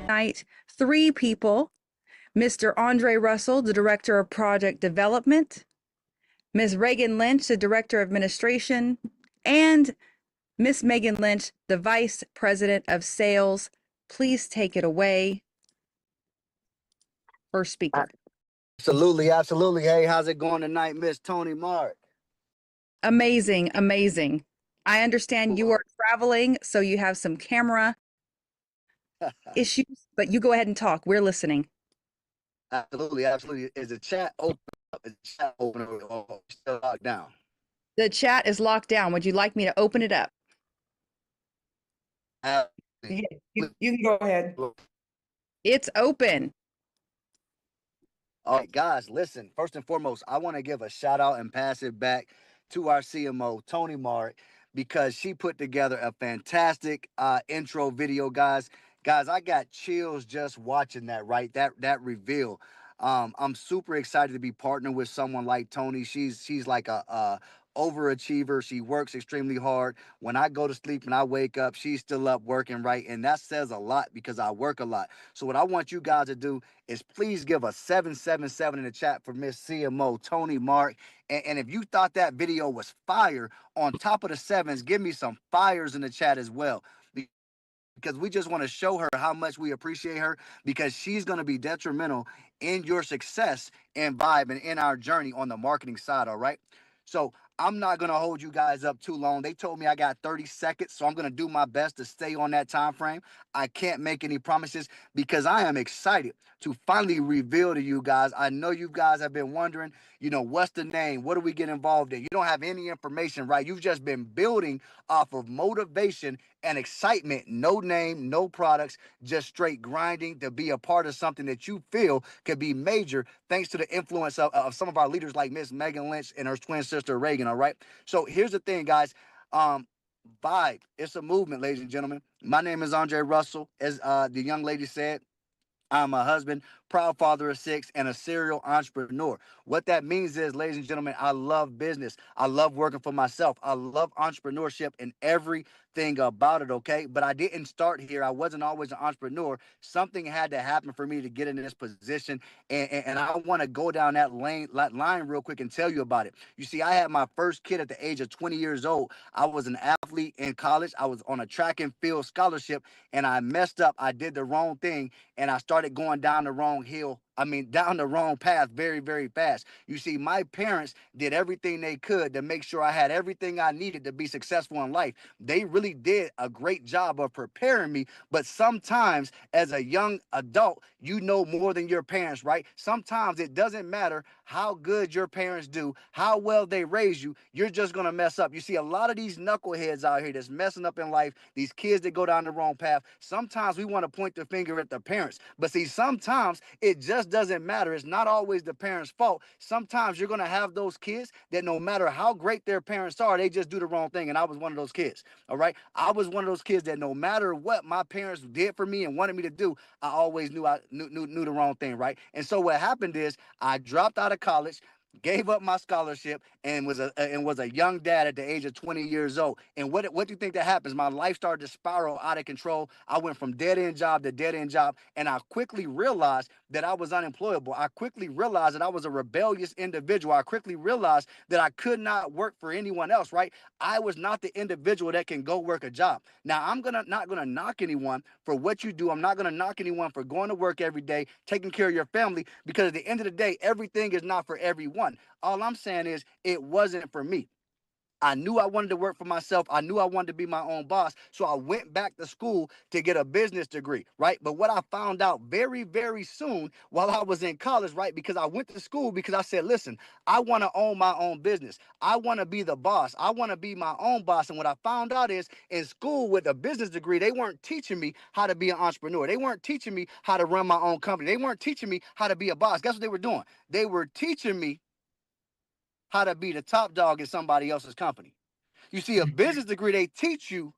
Tonight, three people: Mr. Andre Russell, the Director of Project Development, Ms. Reagan Lynch, the Director of Administration, and Ms. Megan Lynch, the Vice President of Sales. Please take it away. First speaker. Absolutely, absolutely. Hey, how's it going tonight, Miss Tony Mark? Amazing, amazing. I understand you are traveling, so you have some camera issues, but you go ahead and talk. We're listening. Absolutely, absolutely. Is the chat open up? Is the chat open or still locked down? The chat is locked down. Would you like me to open it up? Yeah, you can go ahead. It's open. All right, guys, listen. First and foremost, I want to give a shout out and pass it back to our CMO, Tony Mark, because she put together a fantastic intro video, guys. Guys, I got chills just watching that, right? That reveal. I'm super excited to be partnering with someone like Tony. She's like a overachiever. She works extremely hard. When I go to sleep and I wake up, she's still up working, right? And that says a lot because I work a lot. So what I want you guys to do is please give a 777 in the chat for Miss CMO Tony Mark. And if you thought that video was fire, on top of the sevens, give me some fires in the chat as well, because we just want to show her how much we appreciate her, because she's going to be detrimental in your success and vibe and in our journey on the marketing side. All right. So I'm not going to hold you guys up too long. They told me I got 30 seconds, so I'm going to do my best to stay on that time frame. I can't make any promises because I am excited to finally reveal to you guys. I know you guys have been wondering, what's the name? What do we get involved in? You don't have any information, right? You've just been building off of motivation and excitement. No name, no products, just straight grinding to be a part of something that you feel could be major, thanks to the influence of some of our leaders like Miss Megan Lynch and her twin sister Reagan. All right. So here's the thing, guys. Vibe. It's a movement, ladies and gentlemen. My name is Andre Russell. As the young lady said, I'm a husband, proud father of 6, and a serial entrepreneur. What that means is, ladies and gentlemen, I love business. I love working for myself. I love entrepreneurship and everything about it, okay? But I didn't start here. I wasn't always an entrepreneur. Something had to happen for me to get in this position, and I want to go down that line real quick and tell you about it. You see, I had my first kid at the age of 20 years old. I was an athlete in college. I was on a track and field scholarship, and I messed up. I did the wrong thing, and I started going down the wrong down the wrong path very, very fast. You see, my parents did everything they could to make sure I had everything I needed to be successful in life. They really did a great job of preparing me. But sometimes as a young adult, you know more than your parents, right? Sometimes it doesn't matter how good your parents do, how well they raise you, you're just going to mess up. You see, a lot of these knuckleheads out here that's messing up in life, these kids that go down the wrong path, sometimes we want to point the finger at the parents. But see, sometimes it just doesn't matter. It's not always the parents' fault. Sometimes you're going to have those kids that no matter how great their parents are, they just do the wrong thing. And I was one of those kids. All right. I was one of those kids that no matter what my parents did for me and wanted me to do, I always knew I knew the wrong thing. Right. And so what happened is I dropped out of college, gave up my scholarship, and was a young dad at the age of 20 years old. And what do you think that happens? My life started to spiral out of control. I went from dead end job to dead end job, and I quickly realized that I was unemployable. I quickly realized that I was a rebellious individual. I quickly realized that I could not work for anyone else, right? I was not the individual that can go work a job. Now, I'm not gonna knock anyone for what you do. I'm not gonna knock anyone for going to work every day, taking care of your family, because at the end of the day, everything is not for everyone. All I'm saying is it wasn't for me. I knew I wanted to work for myself. I knew I wanted to be my own boss. So I went back to school to get a business degree, right? But what I found out very, very soon while I was in college, right? Because I went to school because I said, listen, I want to own my own business. I want to be the boss. I want to be my own boss. And what I found out is in school with a business degree, they weren't teaching me how to be an entrepreneur. They weren't teaching me how to run my own company. They weren't teaching me how to be a boss. Guess what they were doing? They were teaching me how to be the top dog in somebody else's company. You see, a business degree, they teach you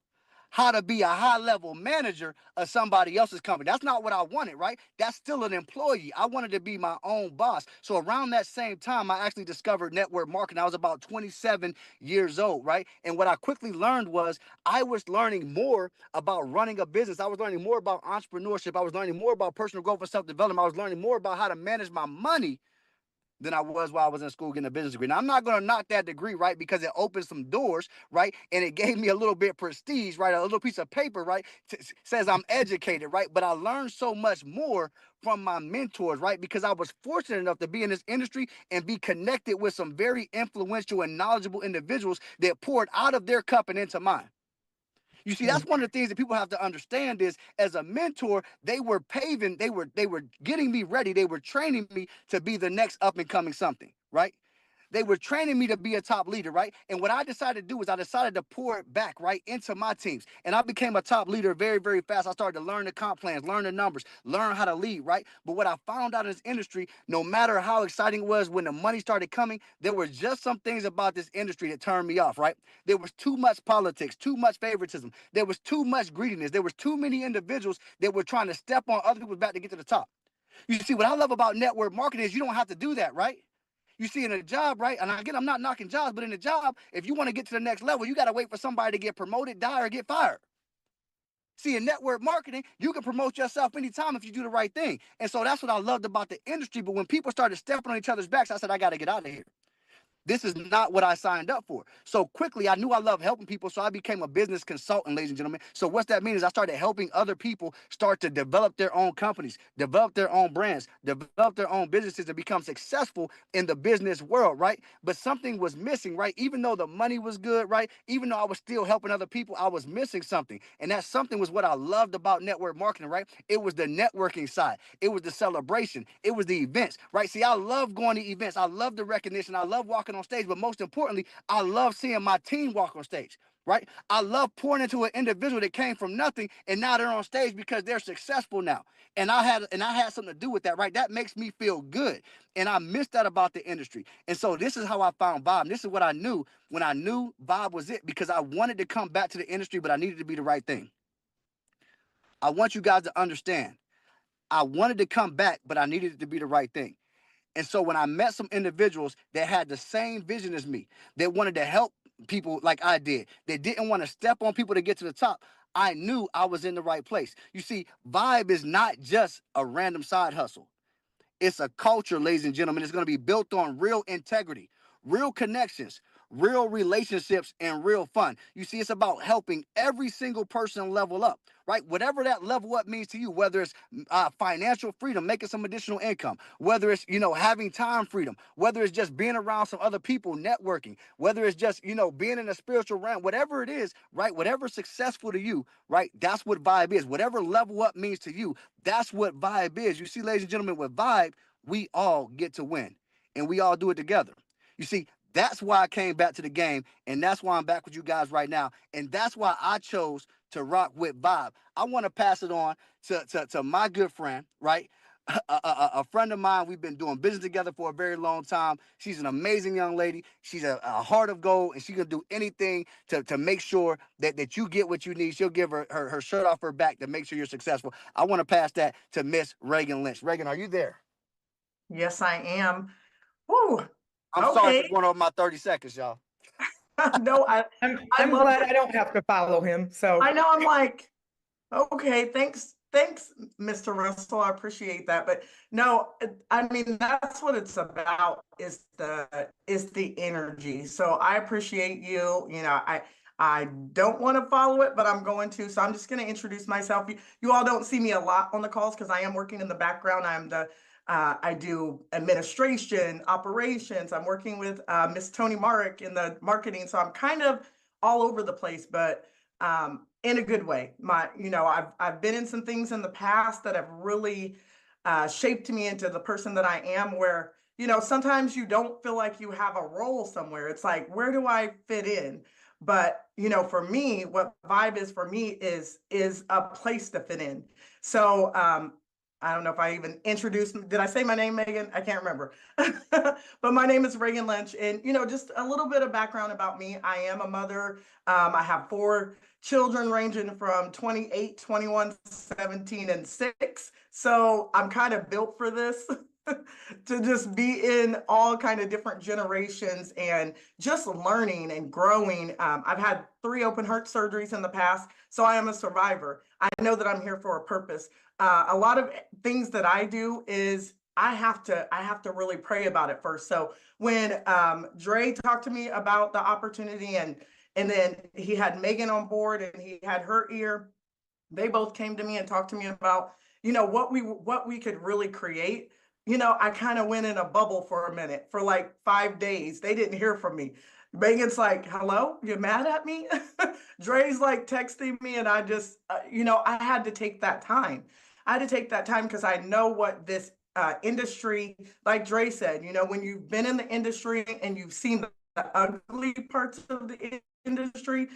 how to be a high-level manager of somebody else's company. That's not what I wanted, right? That's still an employee. I wanted to be my own boss. So around that same time, I actually discovered network marketing. I was about 27 years old, right? And what I quickly learned was I was learning more about running a business. I was learning more about entrepreneurship. I was learning more about personal growth and self-development. I was learning more about how to manage my money than I was while I was in school getting a business degree. Now, I'm not going to knock that degree, right, because it opened some doors, right, and it gave me a little bit of prestige, right, a little piece of paper, right, says I'm educated, right, but I learned so much more from my mentors, right, because I was fortunate enough to be in this industry and be connected with some very influential and knowledgeable individuals that poured out of their cup and into mine. You see, that's one of the things that people have to understand is as a mentor, they were paving, they were getting me ready, they were training me to be the next up and coming something, right? They were training me to be a top leader, right? And what I decided to do is I decided to pour it back, right, into my teams. And I became a top leader very, very fast. I started to learn the comp plans, learn the numbers, learn how to lead, right? But what I found out in this industry, no matter how exciting it was when the money started coming, there were just some things about this industry that turned me off, right? There was too much politics, too much favoritism. There was too much greediness. There was too many individuals that were trying to step on other people's back to get to the top. You see, what I love about network marketing is you don't have to do that, right? You see, in a job, right? And again, I'm not knocking jobs, but in a job, if you want to get to the next level, you got to wait for somebody to get promoted, die, or get fired. See, in network marketing, you can promote yourself anytime if you do the right thing. And so that's what I loved about the industry. But when people started stepping on each other's backs, I said, I got to get out of here. This is not what I signed up for. So quickly, I knew I loved helping people, so I became a business consultant, ladies and gentlemen. So what's that mean is I started helping other people start to develop their own companies, develop their own brands, develop their own businesses, and become successful in the business world, right? But something was missing, right? Even though the money was good, right? Even though I was still helping other people, I was missing something. And that something was what I loved about network marketing, right? It was the networking side. It was the celebration. It was the events, right? See, I love going to events. I love the recognition. I love walking on stage, but most importantly, I love seeing my team walk on stage, right? I love pouring into an individual that came from nothing and now they're on stage because they're successful now. And I had something to do with that, right? That makes me feel good. And I missed that about the industry. And so this is how I found Vibe. This is what I knew when I knew Vibe was it, because I wanted to come back to the industry, but I needed to be the right thing. I want you guys to understand. I wanted to come back, but I needed it to be the right thing. And so when I met some individuals that had the same vision as me, that wanted to help people like I did, they didn't want to step on people to get to the top, I knew I was in the right place. You see, Vibe is not just a random side hustle. It's a culture, ladies and gentlemen. It's going to be built on real integrity, real connections, real relationships, and real fun. You see, it's about helping every single person level up, right? Whatever that level up means to you, whether it's financial freedom, making some additional income, whether it's, having time freedom, whether it's just being around some other people, networking, whether it's just, being in a spiritual realm, whatever it is, right? Whatever's successful to you, right? That's what Vibe is. Whatever level up means to you, that's what Vibe is. You see, ladies and gentlemen, with Vibe, we all get to win and we all do it together. You see, that's why I came back to the game, and that's why I'm back with you guys right now. And that's why I chose to rock with Vibe. I want to pass it on to my good friend, right? A friend of mine. We've been doing business together for a very long time. She's an amazing young lady. She's a heart of gold, and she can do anything to make sure that you get what you need. She'll give her shirt off her back to make sure you're successful. I want to pass that to Miss Reagan Lynch. Reagan, are you there? Yes, I am. Woo. I'm sorry for Okay. going over my 30 seconds, y'all. No, I'm love glad it. I don't have to follow him. So I know, I'm like, okay, thanks, Mr. Russell. I appreciate that. But no, I mean, that's what it's about, is the energy. So I appreciate you. I don't want to follow it, but I'm going to. So I'm just going to introduce myself. You all don't see me a lot on the calls because I am working in the background. I do administration, operations. I'm working with Miss Tony Marek in the marketing. So I'm kind of all over the place, but in a good way. I've been in some things in the past that have really shaped me into the person that I am, where, sometimes you don't feel like you have a role somewhere. It's like, where do I fit in? But, for me, what Vibe is for me is a place to fit in. So I don't know if I even introduced, did I say my name, Megan? I can't remember. But my name is Reagan Lynch. And, just a little bit of background about me. I am a mother. I have 4 children ranging from 28, 21, 17, and 6. So I'm kind of built for this. To just be in all kind of different generations and just learning and growing. I've had 3 open heart surgeries in the past, so I am a survivor. I know that I'm here for a purpose. A lot of things that I do is I have to really pray about it first. So when Dre talked to me about the opportunity, and then he had Megan on board and he had her ear, they both came to me and talked to me about, what we could really create. I kind of went in a bubble for a minute, for like 5 days. They didn't hear from me. Megan's like, hello, you mad at me? Dre's like texting me, and I just, I had to take that time. I had to take that time because I know what this industry, like Dre said, when you've been in the industry and you've seen the ugly parts of the industry,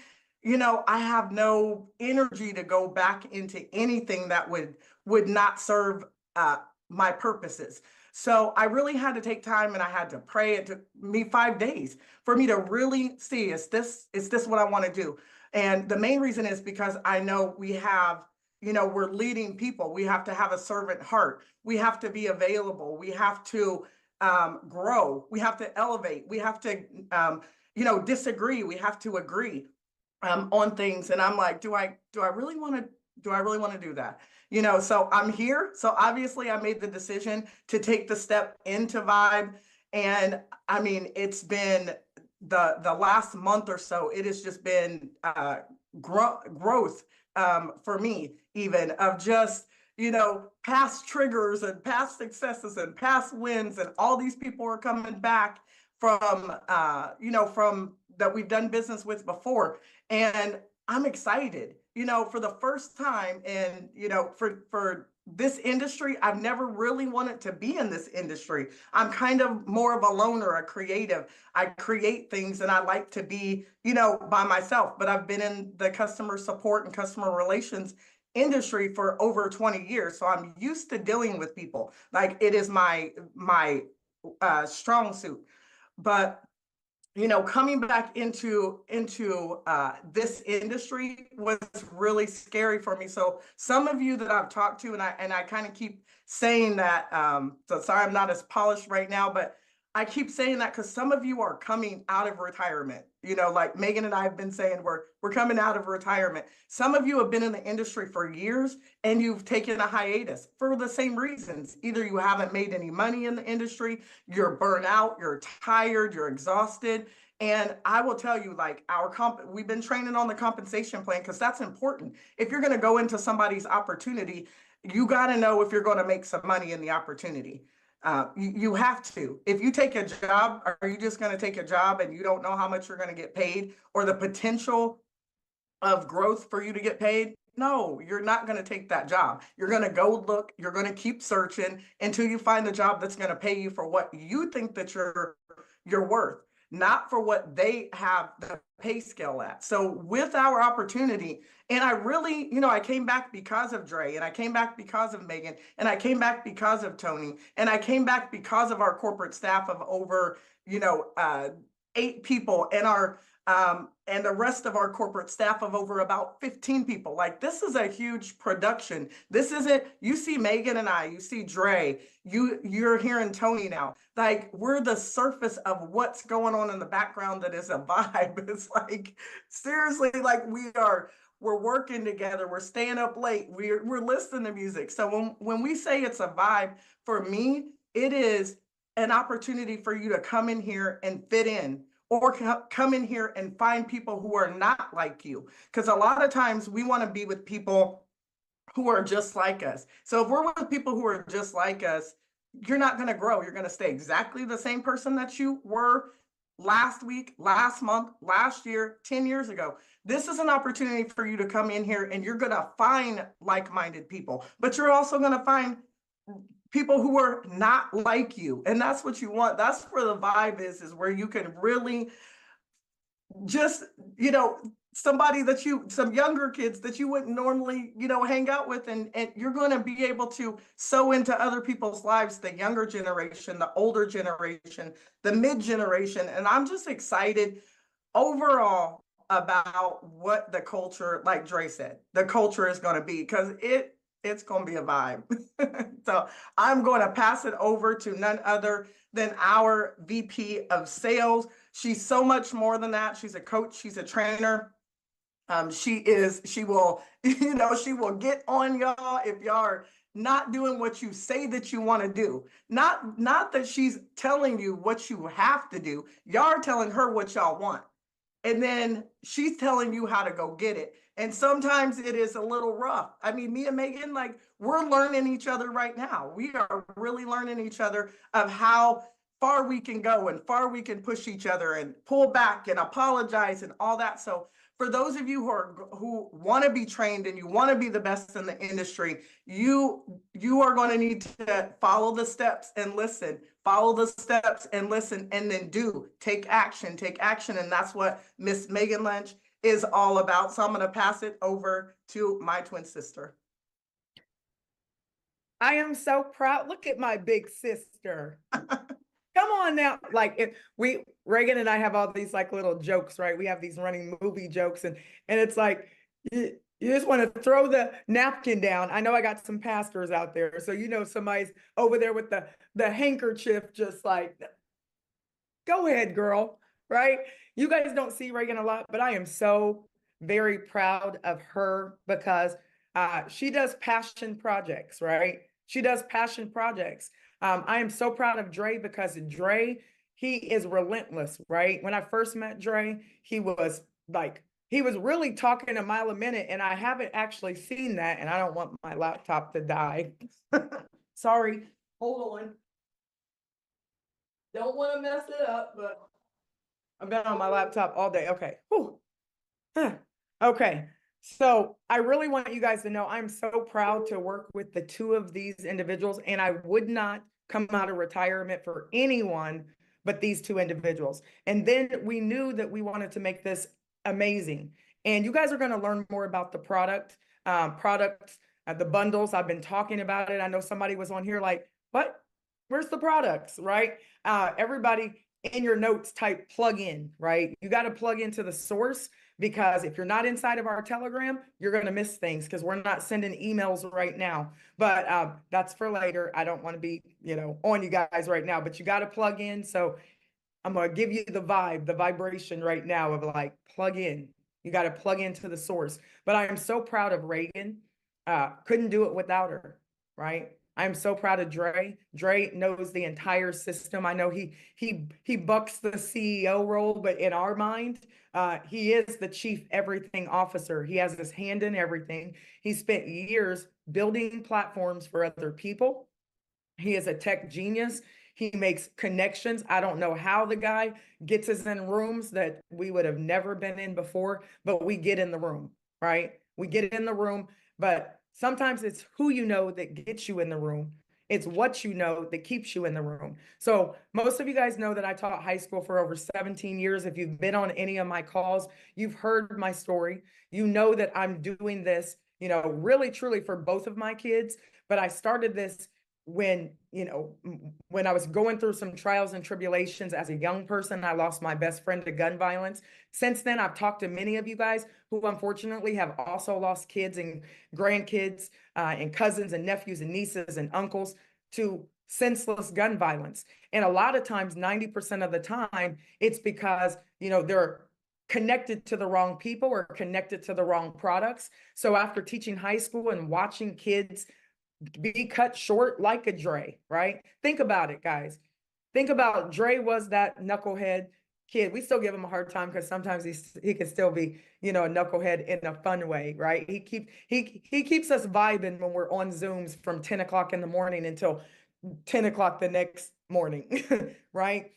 I have no energy to go back into anything that would not serve my purposes. So I really had to take time, and I had to pray. It took me 5 days for me to really see, is this what I want to do? And the main reason is because I know we're leading people. We have to have a servant heart. We have to be available. We have to grow. We have to elevate. We have to, disagree. We have to agree on things. And I'm like, do I really want to do that? So I'm here. So obviously I made the decision to take the step into Vibe. And I mean, it's been the last month or so, it has just been growth for me, even of just, past triggers and past successes and past wins. And all these people are coming back from, from that we've done business with before. And I'm excited, for the first time. And, for this industry, I've never really wanted to be in this industry. I'm kind of more of a loner, a creative. I create things and I like to be, by myself, but I've been in the customer support and customer relations industry for over 20 years. So I'm used to dealing with people. Like, it is my strong suit. But coming back into this industry was really scary for me. So some of you that I've talked to, and I kind of keep saying that. So sorry, I'm not as polished right now, but I keep saying that because some of you are coming out of retirement. Like Megan and I have been saying, we're coming out of retirement. Some of you have been in the industry for years and you've taken a hiatus for the same reasons. Either you haven't made any money in the industry, you're burnt out, you're tired, you're exhausted. And I will tell you, like, we've been training on the compensation plan because that's important. If you're going to go into somebody's opportunity, you got to know if you're going to make some money in the opportunity. You have to. If you take a job, are you just going to take a job and you don't know how much you're going to get paid or the potential of growth for you to get paid? No, you're not going to take that job. You're going to go look, you're going to keep searching until you find the job that's going to pay you for what you think that you're worth, not for what they have the pay scale at. So with our opportunity, and I really, I came back because of Dre, and I came back because of Megan, and I came back because of Tony, and I came back because of our corporate staff of over, 8 people, and the rest of our corporate staff of over about 15 people. Like, this is a huge production. This isn't, you see Megan and I, you see Dre, you're hearing Tony now. Like, we're the surface of what's going on in the background that is a vibe. It's like, seriously, like we're working together, we're staying up late, we're listening to music. So when we say it's a vibe, for me, it is an opportunity for you to come in here and fit in, or come in here and find people who are not like you. Because a lot of times we want to be with people who are just like us. So if we're with people who are just like us, you're not going to grow. You're going to stay exactly the same person that you were last week, last month, last year, 10 years ago. This is an opportunity for you to come in here and you're going to find like-minded people, but you're also going to find people who are not like you. And that's what you want. That's where the vibe is where you can really just, somebody that some younger kids that you wouldn't normally, hang out with. And you're going to be able to sow into other people's lives, the younger generation, the older generation, the mid generation. And I'm just excited overall about what the culture, like Dre said, the culture is going to be, because it's going to be a vibe. So I'm going to pass it over to none other than our VP of sales. She's so much more than that. She's a coach, she's a trainer. She will, she will get on y'all if y'all are not doing what you say that you want to do. Not that she's telling you what you have to do. Y'all are telling her what y'all want. And then she's telling you how to go get it. And sometimes it is a little rough. I mean, me and Megan, like, we're learning each other right now. We are really learning each other of how far we can go and far we can push each other and pull back and apologize and all that. So for those of you who want to be trained and you want to be the best in the industry, you are going to need to follow the steps and listen. Follow the steps and listen, and then take action. And that's what Miss Megan Lynch is all about. So I'm going to pass it over to my twin sister. I am so proud. Look at my big sister. Come on now. Like, Reagan and I have all these like little jokes, right? We have these running movie jokes, and it's like, you just want to throw the napkin down. I know I got some pastors out there. So, somebody's over there with the handkerchief, just like, go ahead, girl, right? You guys don't see Reagan a lot, but I am so very proud of her because she does passion projects, right? She does passion projects. I am so proud of Dre because Dre, he is relentless, right? When I first met Dre, he was really talking a mile a minute, and I haven't actually seen that, and I don't want my laptop to die. Sorry, hold on. Don't want to mess it up, but I've been on my laptop all day. Okay. Whew. Okay. So I really want you guys to know I'm so proud to work with the two of these individuals, and I would not come out of retirement for anyone but these two individuals. And then we knew that we wanted to make this amazing. And you guys are going to learn more about the product, the bundles. I've been talking about it. I know somebody was on here like, what? Where's the products, right? Everybody in your notes type plug in, right? You got to plug into the source, because if you're not inside of our Telegram, you're going to miss things because we're not sending emails right now. But that's for later. I don't want to be, on you guys right now, but you got to plug in. So I'm going to give you the vibration right now of like, plug in. You got to plug into the source. But I am so proud of Reagan. Couldn't do it without her, right? I'm so proud of Dre. Dre knows the entire system. I know he bucks the CEO role, but in our mind, he is the chief everything officer. He has his hand in everything. He spent years building platforms for other people. He is a tech genius. He makes connections. I don't know how the guy gets us in rooms that we would have never been in before, but we get in the room, right? We get in the room, but sometimes it's who you know that gets you in the room. It's what you know that keeps you in the room. So most of you guys know that I taught high school for over 17 years. If you've been on any of my calls, you've heard my story. You know that I'm doing this, really truly for both of my kids. But I started this when I was going through some trials and tribulations as a young person. I lost my best friend to gun violence. Since then, I've talked to many of you guys who unfortunately have also lost kids and grandkids and cousins and nephews and nieces and uncles to senseless gun violence. And a lot of times, 90% of the time, it's because they're connected to the wrong people or connected to the wrong products. So after teaching high school and watching kids be cut short like a Dre, right? Think about it, guys. Think about Dre was that knucklehead kid. We still give him a hard time because sometimes he can still be, a knucklehead in a fun way, right? He keeps us vibing when we're on Zooms from 10 o'clock in the morning until 10 o'clock the next morning, right?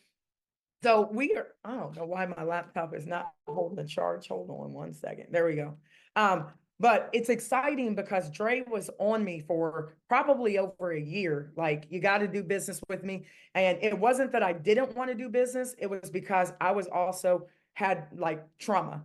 So I don't know why my laptop is not holding the charge. Hold on one second. There we go. But it's exciting because Dre was on me for probably over a year. Like, you got to do business with me. And it wasn't that I didn't want to do business. It was because I was also had like trauma,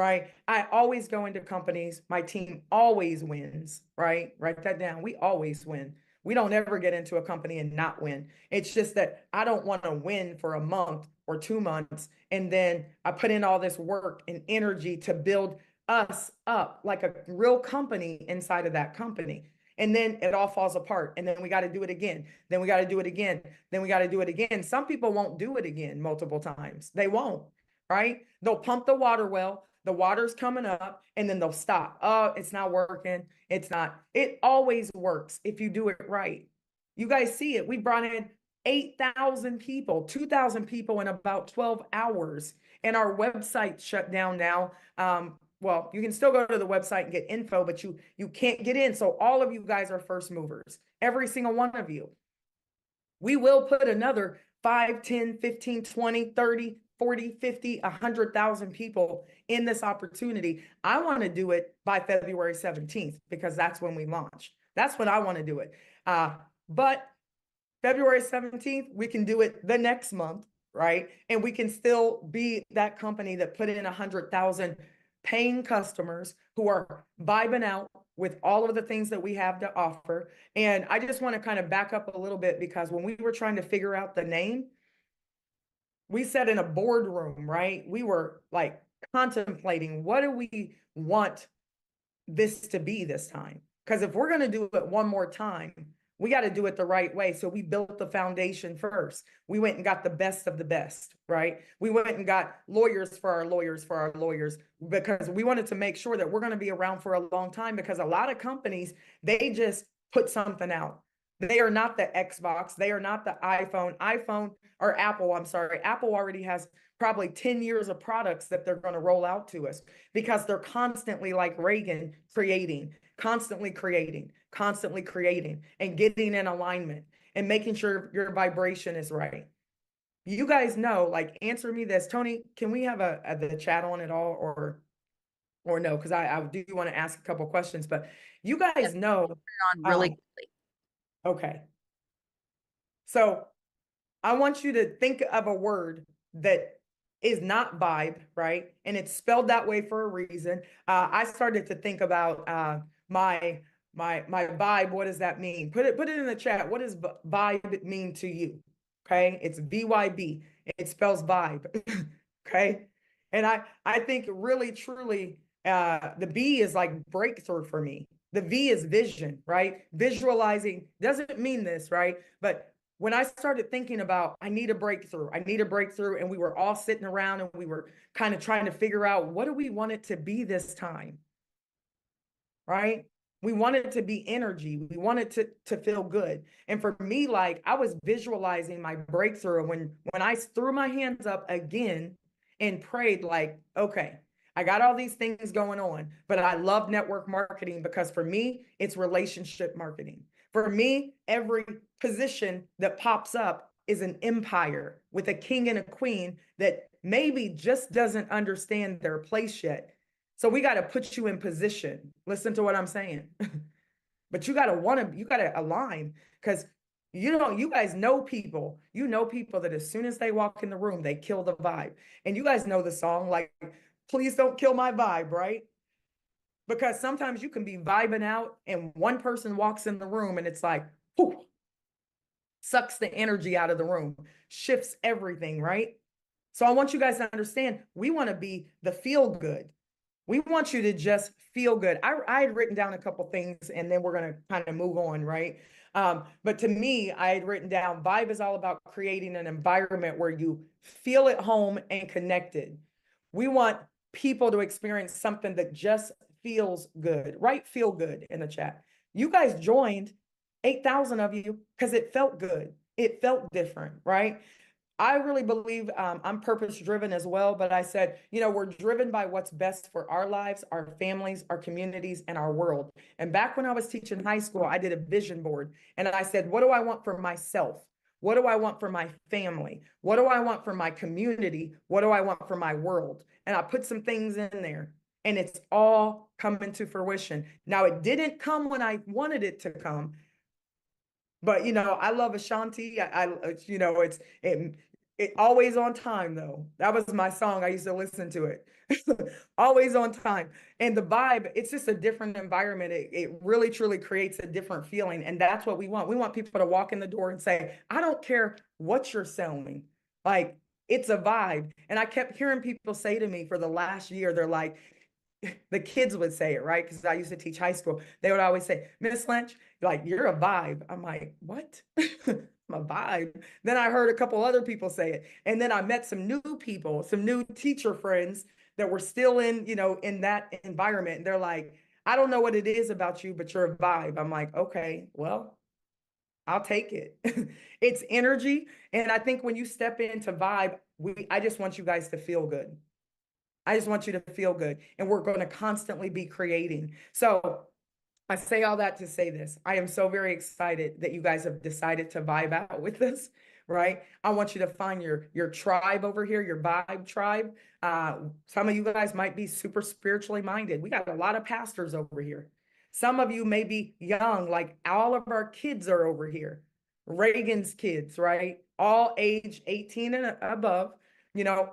right? I always go into companies, my team always wins, right? Write that down. We always win. We don't ever get into a company and not win. It's just that I don't want to win for a month or 2 months. And then I put in all this work and energy to build us up like a real company inside of that company. And then it all falls apart. And then we got to do it again. Then we got to do it again. Then we got to do it again. Some people won't do it again multiple times. They won't, right? They'll pump the water well. The water's coming up and then they'll stop. Oh, it's not working. It's not. It always works if you do it right. You guys see it. We brought in 8,000 people, 2,000 people in about 12 hours. And our website shut down now. Well, you can still go to the website and get info, but you can't get in. So all of you guys are first movers, every single one of you. We will put another 5, 10, 15, 20, 30, 40, 50, 100,000 people in this opportunity. I want to do it by February 17th because that's when we launch. That's when I want to do it. But February 17th, we can do it the next month, right? And we can still be that company that put in 100,000 paying customers who are vibing out with all of the things that we have to offer. And I just want to kind of back up a little bit because when we were trying to figure out the name, we sat in a boardroom, right? We were like contemplating, what do we want this to be this time? Because if we're going to do it one more time, we got to do it the right way. So we built the foundation first. We went and got the best of the best, right? We went and got lawyers for our lawyers for our lawyers because we wanted to make sure that we're going to be around for a long time because a lot of companies, they just put something out. They are not the Xbox. They are not the iPhone or Apple. I'm sorry. Apple already has probably 10 years of products that they're going to roll out to us because they're constantly like Reagan constantly creating and getting in alignment and making sure your vibration is right. You guys know, like, answer me this. Tony, can we have the chat on at all or no? Because I do want to ask a couple questions, but you guys know. On really quickly. Okay. So I want you to think of a word that is not vibe, right? And it's spelled that way for a reason. I started to think about my vibe. What does that mean? Put it in the chat. What does vibe mean to you? Okay, it's VYB. It spells vibe. Okay, and I think really truly the B is like breakthrough for me. The V is vision, right? Visualizing doesn't mean this, right? But when I started thinking about, I need a breakthrough, and we were all sitting around and we were kind of trying to figure out what do we want it to be this time, right? We wanted it to be energy. We wanted to feel good. And for me, like I was visualizing my breakthrough when I threw my hands up again and prayed like, okay, I got all these things going on, but I love network marketing because for me, it's relationship marketing. For me, every position that pops up is an empire with a king and a queen that maybe just doesn't understand their place yet. So we got to put you in position. Listen to what I'm saying. But you got to align because you guys know people. You know people that as soon as they walk in the room, they kill the vibe. And you guys know the song like, please don't kill my vibe, right? Because sometimes you can be vibing out and one person walks in the room and it's like, whew, sucks the energy out of the room, shifts everything, right? So I want you guys to understand, we want to be the feel good. We want you to just feel good. I had written down a couple things and then we're going to kind of move on, right? But to me, I had written down vibe is all about creating an environment where you feel at home and connected. We want people to experience something that just feels good, right? Feel good in the chat. You guys joined 8,000 of you because it felt good. It felt different, right? I really believe I'm purpose driven as well, but I said, we're driven by what's best for our lives, our families, our communities, and our world. And back when I was teaching high school, I did a vision board and I said, what do I want for myself? What do I want for my family? What do I want for my community? What do I want for my world? And I put some things in there and it's all coming to fruition. Now, it didn't come when I wanted it to come, but I love Ashanti. Always on time though. That was my song. I used to listen to it. Always on time. And the vibe, it's just a different environment. It really truly creates a different feeling. And that's what we want. We want people to walk in the door and say, I don't care what you're selling. Like, it's a vibe. And I kept hearing people say to me for the last year, they're like, the kids would say it, right? Because I used to teach high school. They would always say, Miss Lynch, like, you're a vibe. I'm like, what? I'm a vibe. Then I heard a couple other people say it. And then I met some new people, some new teacher friends that were still in, in that environment. And they're like, I don't know what it is about you, but you're a vibe. I'm like, okay, well, I'll take it. It's energy. And I think when you step into vibe, I just want you guys to feel good. I just want you to feel good. And we're going to constantly be creating. So I say all that to say this. I am so very excited that you guys have decided to vibe out with this, right? I want you to find your tribe over here, your vibe tribe. Some of you guys might be super spiritually minded. We got a lot of pastors over here. Some of you may be young, like all of our kids are over here. Reagan's kids, right? All age 18 and above.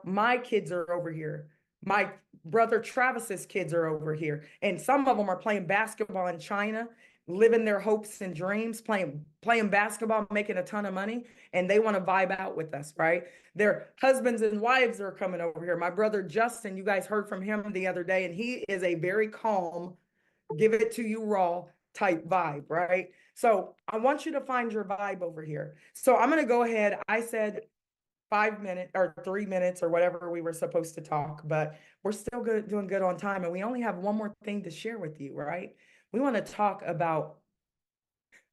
My kids are over here. My brother Travis's kids are over here. And some of them are playing basketball in China, living their hopes and dreams, playing basketball, making a ton of money, and they want to vibe out with us, right? Their husbands and wives are coming over here. My brother Justin, you guys heard from him the other day, and he is a very calm, give it to you raw type vibe, right? So I want you to find your vibe over here. So I'm going to go ahead. I said 5 minutes or 3 minutes or whatever we were supposed to talk, but we're still doing good on time. And we only have one more thing to share with you, right? We want to talk about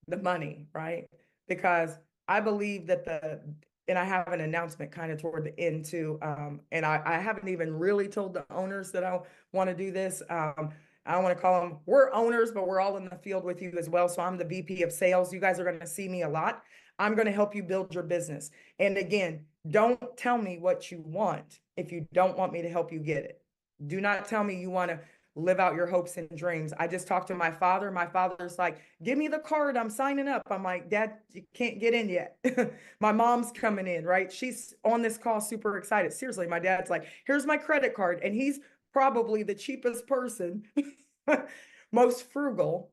the money, right? Because I believe that and I have an announcement kind of toward the end too. And I haven't even really told the owners that I want to do this. I don't want to call them, we're owners, but we're all in the field with you as well. So I'm the VP of sales. You guys are going to see me a lot. I'm going to help you build your business. And again, don't tell me what you want if you don't want me to help you get it. Do not tell me you want to live out your hopes and dreams. I just talked to my father. My father's like, give me the card. I'm signing up. I'm like, Dad, you can't get in yet. My mom's coming in, right? She's on this call, super excited. Seriously, my dad's like, here's my credit card. And he's probably the cheapest person, most frugal,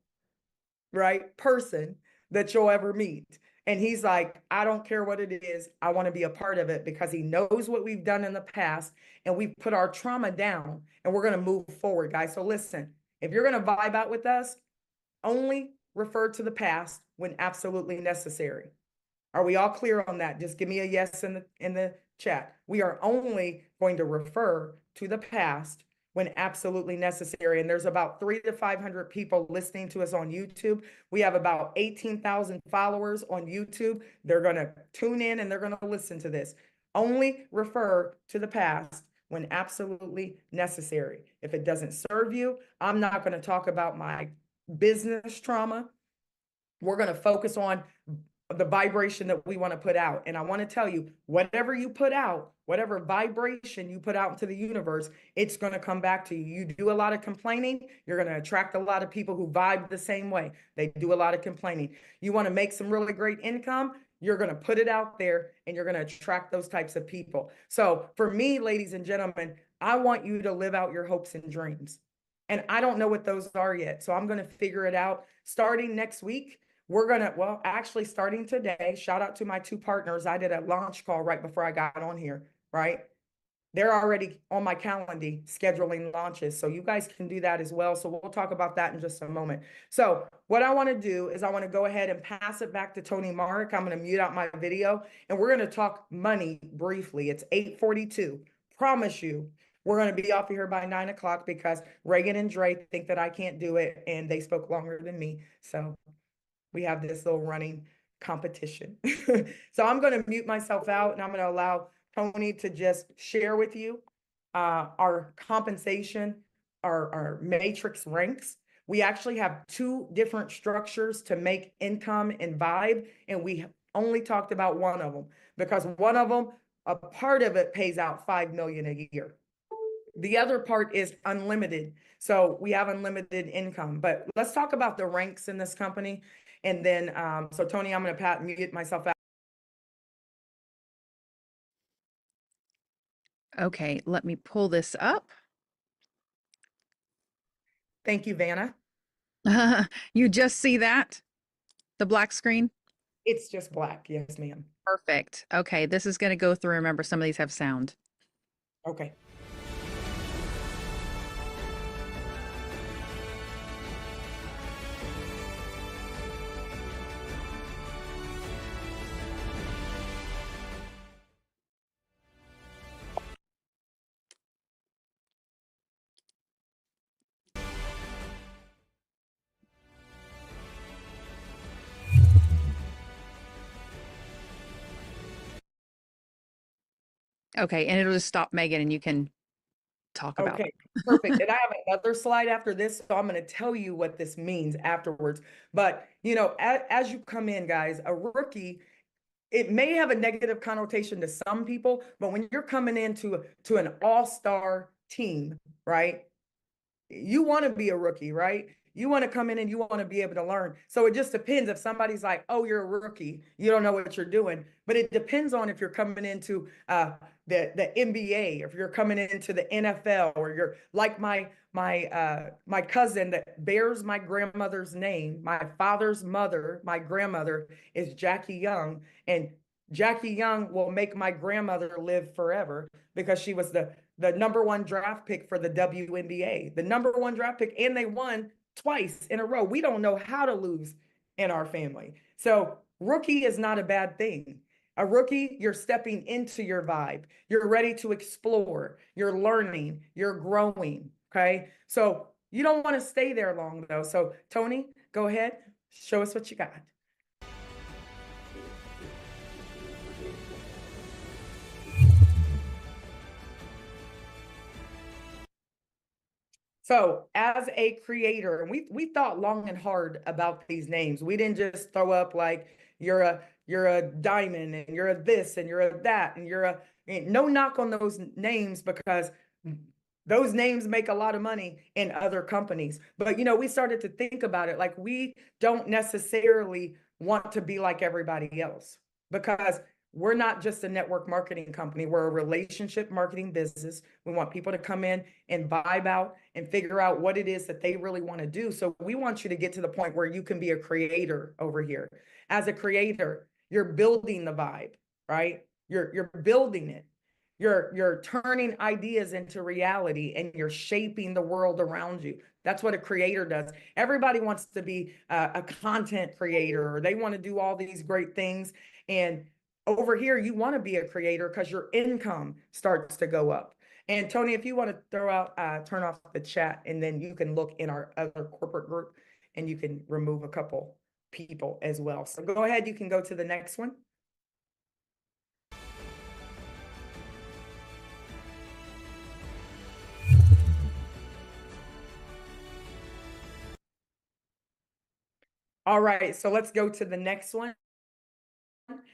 right, person that you'll ever meet. And he's like, I don't care what it is. I want to be a part of it because he knows what we've done in the past and we've put our trauma down and we're going to move forward, guys. So listen, if you're going to vibe out with us, only refer to the past when absolutely necessary. Are we all clear on that? Just give me a yes in the chat. We are only going to refer to the past when absolutely necessary. And there's about 300 to 500 people listening to us on YouTube. We have about 18,000 followers on YouTube. They're going to tune in and they're going to listen to this. Only refer to the past when absolutely necessary. If it doesn't serve you, I'm not going to talk about my business trauma. We're going to focus on the vibration that we want to put out. And I want to tell you, whatever you put out, whatever vibration you put out into the universe, it's going to come back to you. You do a lot of complaining, you're going to attract a lot of people who vibe the same way. They do a lot of complaining. You want to make some really great income, you're going to put it out there and you're going to attract those types of people. So for me, ladies and gentlemen, I want you to live out your hopes and dreams. And I don't know what those are yet. So I'm going to figure it out starting next week. We're going to, well, actually starting today, shout out to my two partners. I did a launch call right before I got on here, right? They're already on my calendar scheduling launches. So you guys can do that as well. So we'll talk about that in just a moment. So what I want to do is I want to go ahead and pass it back to Tony Mark. I'm going to mute out my video and we're going to talk money briefly. It's 8:42. Promise you, we're going to be off of here by 9 o'clock because Reagan and Dre think that I can't do it and they spoke longer than me. So we have this little running competition. So I'm going to mute myself out and I'm going to allow Tony to just share with you our compensation, our matrix ranks. We actually have two different structures to make income and vibe, and we only talked about one of them because one of them, a part of it pays out 5 million a year. The other part is unlimited. So we have unlimited income, but let's talk about the ranks in this company. And then, so Tony, I'm going to mute myself out. Okay, let me pull this up. Thank you, Vanna. You just see that? The black screen? It's just black. Yes, ma'am. Perfect. Okay, this is going to go through. Remember, some of these have sound. Okay. Okay, and it'll just stop Megan and you can talk about Okay, perfect. And I have another slide after this, so I'm going to tell you what this means afterwards. But, you know, as you come in, guys, a rookie, it may have a negative connotation to some people, but when you're coming into an all-star team, right? You want to be a rookie, right? You want to come in and you want to be able to learn. So it just depends if somebody's like, oh, you're a rookie, you don't know what you're doing. But it depends on if you're coming into the NBA, if you're coming into the NFL, or you're like my cousin that bears my grandmother's name. My father's mother, my grandmother, is Jackie Young, and Jackie Young will make my grandmother live forever because she was the number one draft pick for the WNBA, the number one draft pick, and they won twice in a row. We don't know how to lose in our family. So rookie is not a bad thing. A rookie, you're stepping into your vibe. You're ready to explore. You're learning. You're growing. Okay. So you don't want to stay there long though. So Tony, go ahead. Show us what you got. So as a creator, and we thought long and hard about these names. We didn't just throw up like you're a diamond and you're a this and you're a that and you're a no knock on those names because those names make a lot of money in other companies. But you know, we started to think about it like we don't necessarily want to be like everybody else because we're not just a network marketing company. We're a relationship marketing business. We want people to come in and vibe out and figure out what it is that they really want to do. So we want you to get to the point where you can be a creator over here. As a creator, you're building the vibe, right? You're building it. You're turning ideas into reality and you're shaping the world around you. That's what a creator does. Everybody wants to be a content creator, or they want to do all these great things. And over here, you want to be a creator because your income starts to go up. And Tony, if you want to throw out, turn off the chat, and then you can look in our other corporate group and you can remove a couple people as well. So go ahead, you can go to the next one. All right, so let's go to the next one.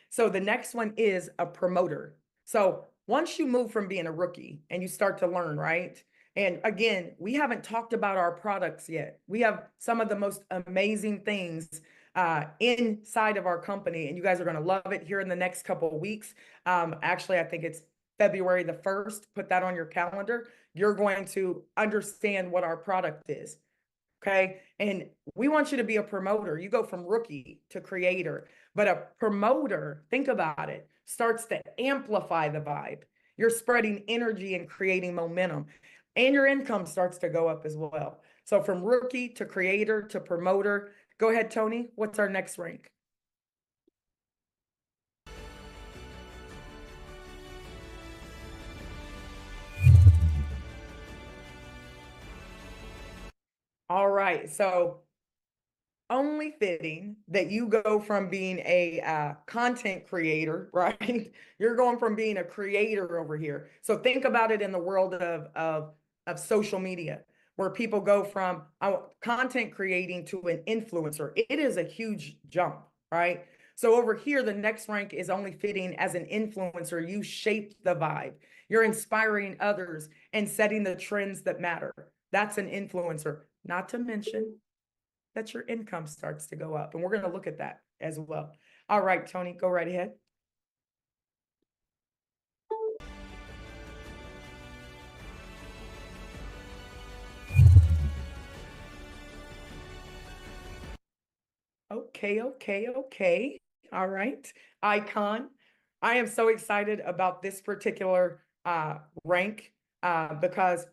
So the next one is a promoter. So once you move from being a rookie and you start to learn, right? And again, we haven't talked about our products yet. We have some of the most amazing things inside of our company, and you guys are going to love it here in the next couple of weeks. Actually, I think it's February the 1st. Put that on your calendar. You're going to understand what our product is. Okay. And we want you to be a promoter. You go from rookie to creator, but a promoter, think about it, starts to amplify the vibe. You're spreading energy and creating momentum, and your income starts to go up as well. So from rookie to creator to promoter. Go ahead, Tony. What's our next rank? All right. So only fitting that you go from being a content creator, right? You're going from being a creator over here. So think about it in the world of social media, where people go from content creating to an influencer. It is a huge jump, right? So over here, the next rank is only fitting as an influencer. You shape the vibe. You're inspiring others and setting the trends that matter. That's an influencer. Not to mention that your income starts to go up. And we're going to look at that as well. All right, Tony, go right ahead. Okay. All right. Icon. I am so excited about this particular rank because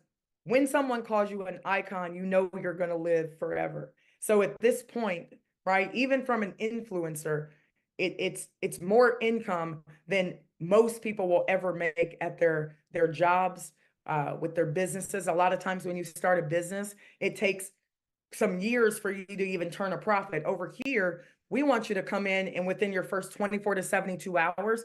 when someone calls you an icon, you know you're going to live forever. So at this point, right, even from an influencer, it's more income than most people will ever make at their jobs with their businesses. A lot of times when you start a business, it takes some years for you to even turn a profit. Over here, we want you to come in and within your first 24 to 72 hours,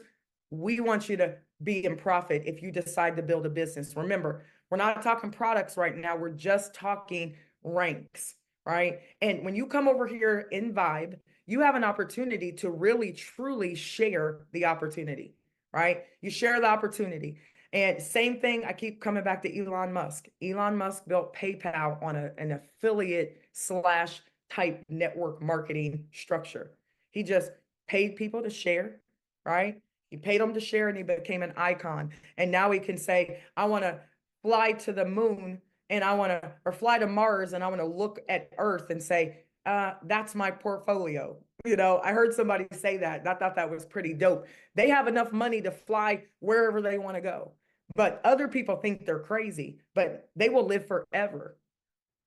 we want you to be in profit if you decide to build a business. Remember, we're not talking products right now. We're just talking ranks, right? And when you come over here in Vibe, you have an opportunity to really, truly share the opportunity, right? You share the opportunity. And same thing, I keep coming back to Elon Musk. Elon Musk built PayPal on an affiliate slash type network marketing structure. He just paid people to share, right? He paid them to share and he became an icon. And now he can say, I want to fly to the moon and I want to, or fly to Mars and I want to look at Earth and say, that's my portfolio. You know, I heard somebody say that. I thought that was pretty dope. They have enough money to fly wherever they want to go. But other people think they're crazy, but they will live forever.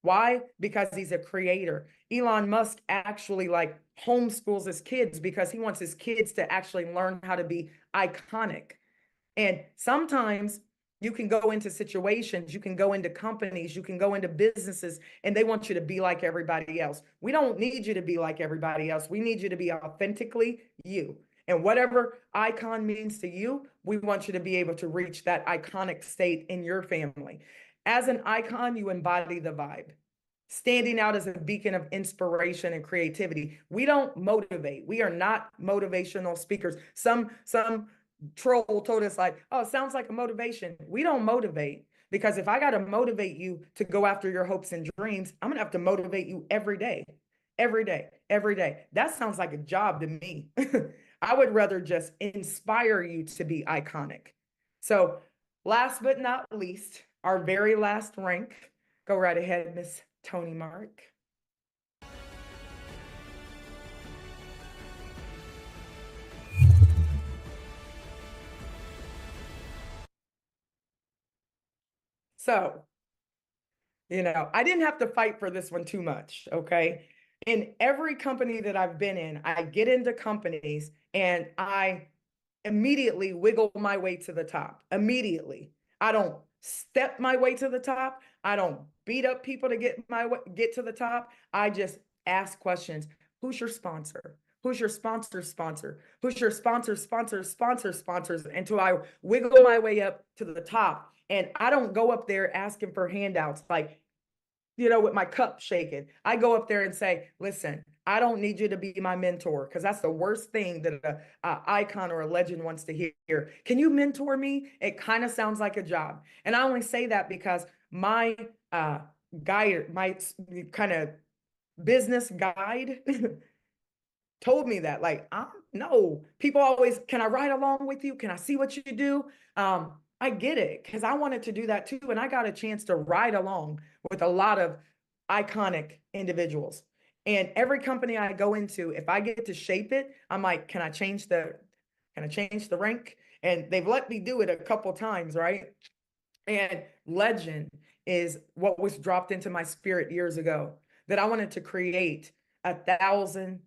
Why? Because he's a creator. Elon Musk actually like homeschools his kids because he wants his kids to actually learn how to be iconic. And sometimes you can go into situations, you can go into companies, you can go into businesses, and they want you to be like everybody else. We don't need you to be like everybody else. We need you to be authentically you. And whatever icon means to you, we want you to be able to reach that iconic state in your family. As an icon, you embody the vibe, standing out as a beacon of inspiration and creativity. We don't motivate. We are not motivational speakers. Some troll told us like, oh, it sounds like a motivation. We don't motivate because if I got to motivate you to go after your hopes and dreams, I'm going to have to motivate you every day, every day, every day. That sounds like a job to me. I would rather just inspire you to be iconic. So last but not least, our very last rank. Go right ahead, Miss Tony Mark. So, I didn't have to fight for this one too much, okay? In every company that I've been in, I get into companies and I immediately wiggle my way to the top. Immediately. I don't step my way to the top. I don't beat up people to get to the top. I just ask questions. Who's your sponsor? Who's your sponsor? Who's your sponsors until I wiggle my way up to the top. And I don't go up there asking for handouts like, with my cup shaking. I go up there and say, listen, I don't need you to be my mentor because that's the worst thing that a icon or a legend wants to hear. Can you mentor me? It kind of sounds like a job. And I only say that because my guide, my kind of business guide told me that like, no, people always, can I ride along with you? Can I see what you do? I get it because I wanted to do that too. And I got a chance to ride along with a lot of iconic individuals. And every company I go into, if I get to shape it, I'm like, can I change the rank? And they've let me do it a couple times, right? And legend is what was dropped into my spirit years ago, that I wanted to create 1,000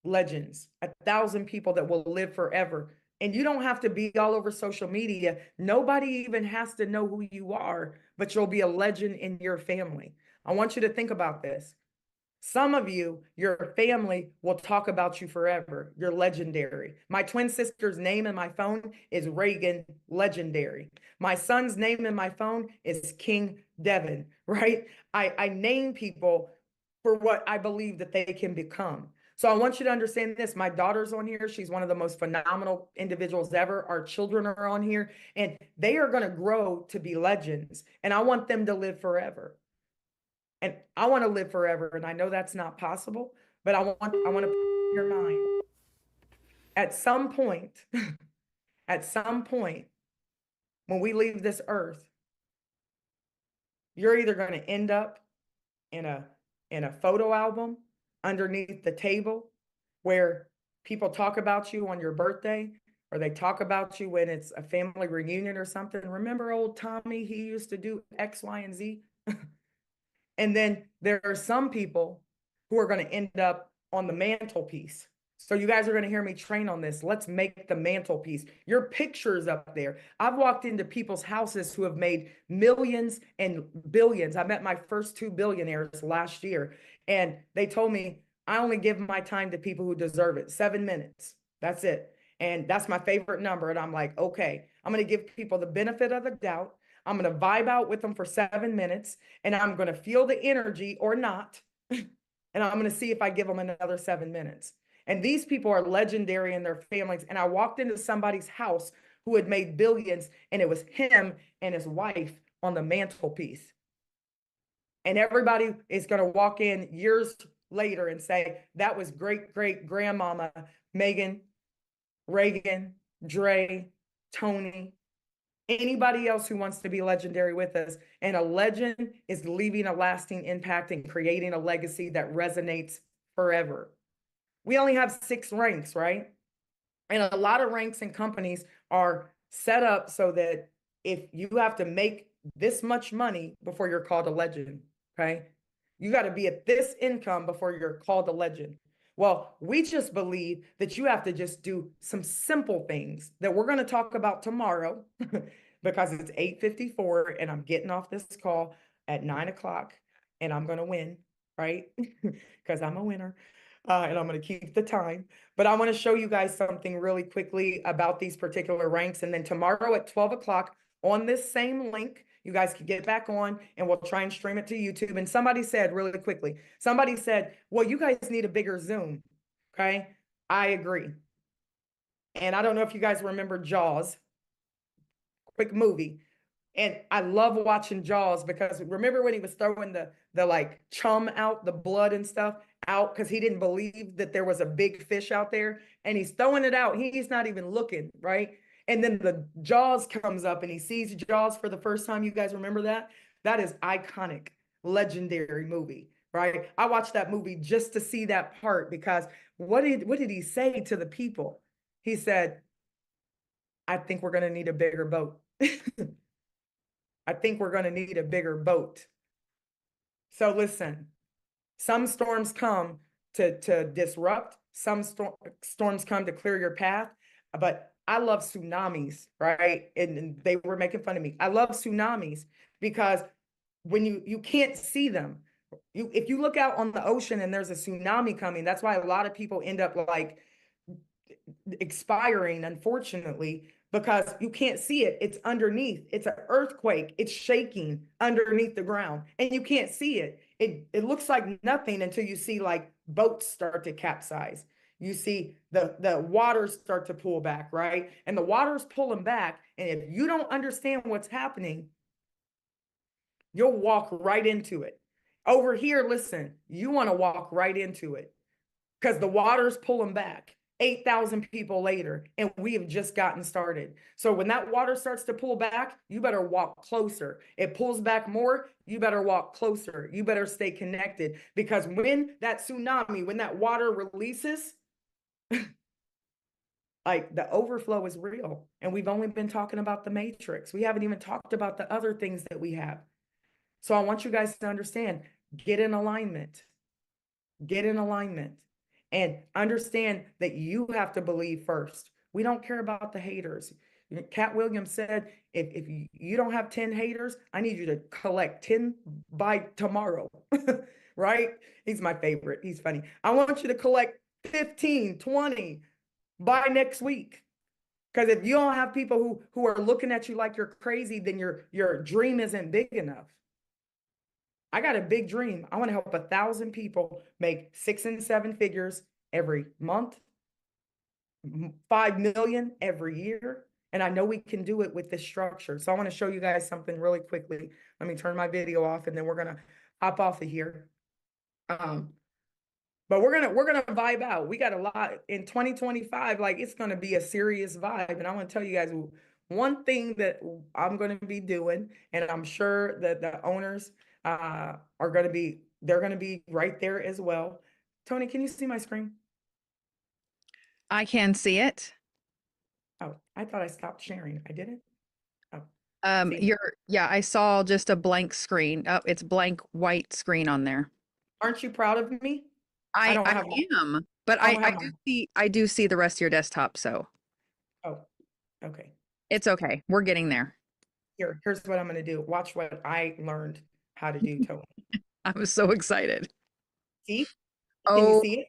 legends, 1,000 people that will live forever. And you don't have to be all over social media. Nobody even has to know who you are, but you'll be a legend in your family. I want you to think about this. Some of you, your family will talk about you forever. You're legendary. My twin sister's name in my phone is Reagan Legendary. My son's name in my phone is King Devin, right? I name people for what I believe that they can become. So I want you to understand this. My daughter's on here. She's one of the most phenomenal individuals ever. Our children are on here and they are going to grow to be legends. And I want them to live forever. And I want to live forever. And I know that's not possible, but I want to put in your mind. At some point, at some point, when we leave this earth, you're either going to end up in a photo album underneath the table where people talk about you on your birthday, or they talk about you when it's a family reunion or something. Remember old Tommy? He used to do X, Y, and Z. And then there are some people who are going to end up on the mantelpiece. So you guys are going to hear me train on this. Let's make the mantelpiece. Your picture's up there. I've walked into people's houses who have made millions and billions. I met my first 2 billionaires last year, and they told me, I only give my time to people who deserve it. 7 minutes. That's it. And that's my favorite number. And I'm like, okay, I'm going to give people the benefit of the doubt. I'm going to vibe out with them for 7 minutes, and I'm going to feel the energy or not. And I'm going to see if I give them another 7 minutes. And these people are legendary in their families. And I walked into somebody's house who had made billions, and it was him and his wife on the mantelpiece. And everybody is going to walk in years later and say, that was great, great grandmama, Megan, Reagan, Dre, Tony, anybody else who wants to be legendary with us. And a legend is leaving a lasting impact and creating a legacy that resonates forever. We only have 6 ranks, right? And a lot of ranks and companies are set up so that if you have to make this much money before you're called a legend, okay? You got to be at this income before you're called a legend. Well, we just believe that you have to just do some simple things that we're going to talk about tomorrow because it's 8:54 and I'm getting off this call at 9 o'clock and I'm going to win, right? Because I'm a winner. And I'm going to keep the time. But I want to show you guys something really quickly about these particular ranks. And then tomorrow at 12 o'clock on this same link, you guys can get back on and we'll try and stream it to YouTube. And somebody said really quickly, somebody said, well, you guys need a bigger Zoom. Okay. I agree. And I don't know if you guys remember Jaws, quick movie. And I love watching Jaws because remember when he was throwing the like chum out, the blood and stuff out because he didn't believe that there was a big fish out there, and he's throwing it out. He's not even looking, right? And then the Jaws comes up and he sees Jaws for the first time. You guys remember that? That is iconic, legendary movie, right? I watched that movie just to see that part because what did he say to the people? He said, I think we're going to need a bigger boat. I think we're going to need a bigger boat. So listen, some storms come to disrupt, some storms come to clear your path, but I love tsunamis, right? And they were making fun of me. I love tsunamis because when you can't see them, if you look out on the ocean and there's a tsunami coming, that's why a lot of people end up like expiring, unfortunately, because you can't see it. It's underneath. It's an earthquake. It's shaking underneath the ground and you can't see it. It looks like nothing until you see like boats start to capsize. You see the waters start to pull back, right? And the water's pulling back. And if you don't understand what's happening, you'll walk right into it. Over here, listen, you want to walk right into it because the water's pulling back. 8,000 people later, and we have just gotten started. So when that water starts to pull back, you better walk closer. It pulls back more, you better walk closer. You better stay connected because when that tsunami, when that water releases, like the overflow is real. And we've only been talking about the matrix. We haven't even talked about the other things that we have. So I want you guys to understand, get in alignment. Get in alignment. And understand that you have to believe first. We don't care about the haters. Cat Williams said, if you don't have 10 haters, I need you to collect 10 by tomorrow, right? He's my favorite. He's funny. I want you to collect 15, 20 by next week. Because if you don't have people who are looking at you like you're crazy, then your dream isn't big enough. I got a big dream. I want to help 1,000 people make 6 and 7 figures every month, 5 million every year. And I know we can do it with this structure. So I want to show you guys something really quickly. Let me turn my video off and then we're going to hop off of here. But we're gonna vibe out. We got a lot in 2025, like it's gonna be a serious vibe. And I want to tell you guys one thing that I'm gonna be doing, and I'm sure that the owners they're gonna be right there as well. Tony, can you see my screen? I can see it. Oh, I thought I stopped sharing. I didn't? Oh, see, Yeah, I saw just a blank screen. Oh, it's blank white screen on there. aren't you proud of me? I am, but I don't I have do mine. see I do see the rest of your desktop, so Oh, okay. it's okay. We're getting there. Here's what I'm gonna do. Watch what I learned how to do, Tony. I was so excited. See? Can you Oh, see it?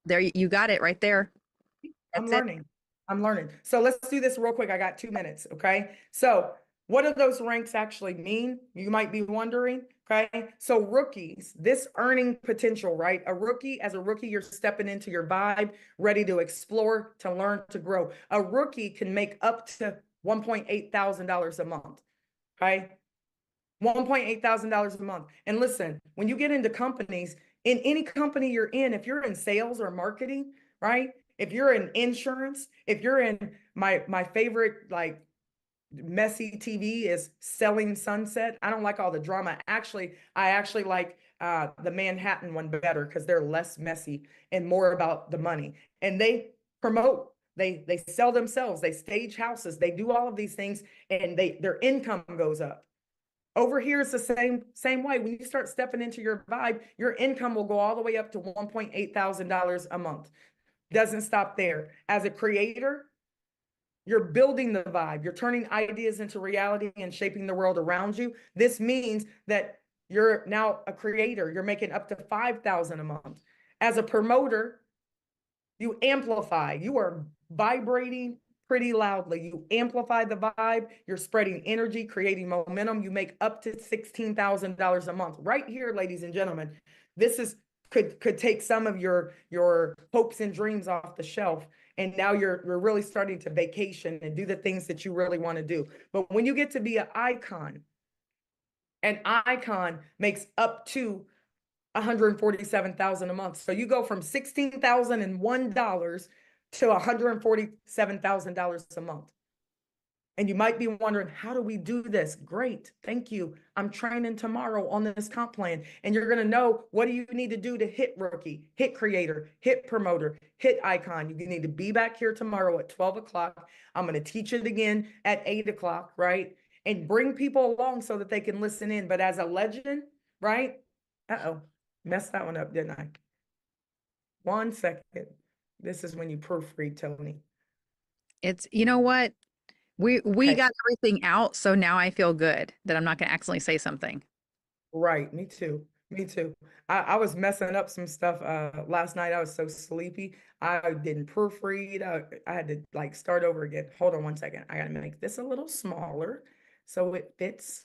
there you got it right there. I'm That's it. learning. I'm learning. So let's do this real quick. I got 2 minutes. Okay. So what do those ranks actually mean? You might be wondering. Okay. So rookies, this earning potential, right? As a rookie, you're stepping into your vibe, ready to explore, to learn, to grow. A rookie can make up to $1.8 thousand a month. Okay. $1.8 thousand a month. And listen, when you get into companies, in any company you're in, if you're in sales or marketing, right? If you're in insurance, if you're in my favorite like messy TV is Selling Sunset. I don't like all the drama. Actually, I actually like the Manhattan one better because they're less messy and more about the money. And they promote, they sell themselves, they stage houses, they do all of these things, and their income goes up. Over here, it's the same way. When you start stepping into your vibe, your income will go all the way up to $1.8 thousand a month. Doesn't stop there. As a creator, you're building the vibe. You're turning ideas into reality and shaping the world around you. This means that you're now a creator. You're making up to 5,000 a month. As a promoter, you amplify. You are vibrating pretty loudly. You amplify the vibe. You're spreading energy, creating momentum. You make up to $16,000 a month. Right here, ladies and gentlemen, this is could take some of your hopes and dreams off the shelf. And now you're really starting to vacation and do the things that you really want to do. But when you get to be an icon makes up to 147,000 a month. So you go from $16,001 to $147,000 a month. And you might be wondering, how do we do this? Great. Thank you. I'm training tomorrow on this comp plan. And you're going to know what do you need to do to hit rookie, hit creator, hit promoter, hit icon. You need to be back here tomorrow at 12 o'clock. I'm going to teach it again at 8 o'clock, right? And bring people along so that they can listen in. But as a legend, right? Uh-oh. Messed that one up, didn't I? 1 second. This is when you proofread, Tony. It's you know what? We Okay. got everything out, so now I feel good that I'm not going to accidentally say something. Right. Me too. Me too. I was messing up some stuff last night. I was so sleepy. I didn't proofread. I had to like start over again. Hold on 1 second. I gotta make this a little smaller so it fits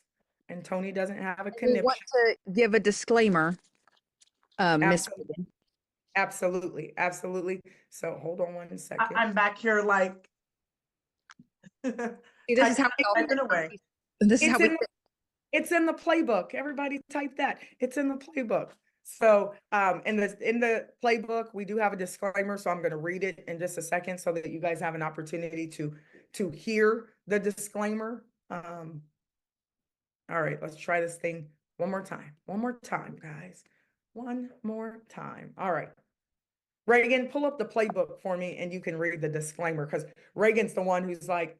and Tony doesn't have a We want conniption. to give a disclaimer, Miss Absolutely. Reagan. Absolutely. Absolutely. So hold on 1 second. I'm back here like See, this is how we all typing away. this is how It's we in It's in the playbook. Everybody type that. It's in the playbook. So in the playbook, we do have a disclaimer. So I'm going to read it in just a second so that you guys have an opportunity to hear the disclaimer. All right, let's try this thing one more time. One more time, guys. One more time. All right. Reagan, pull up the playbook for me and you can read the disclaimer because Reagan's the one who's like,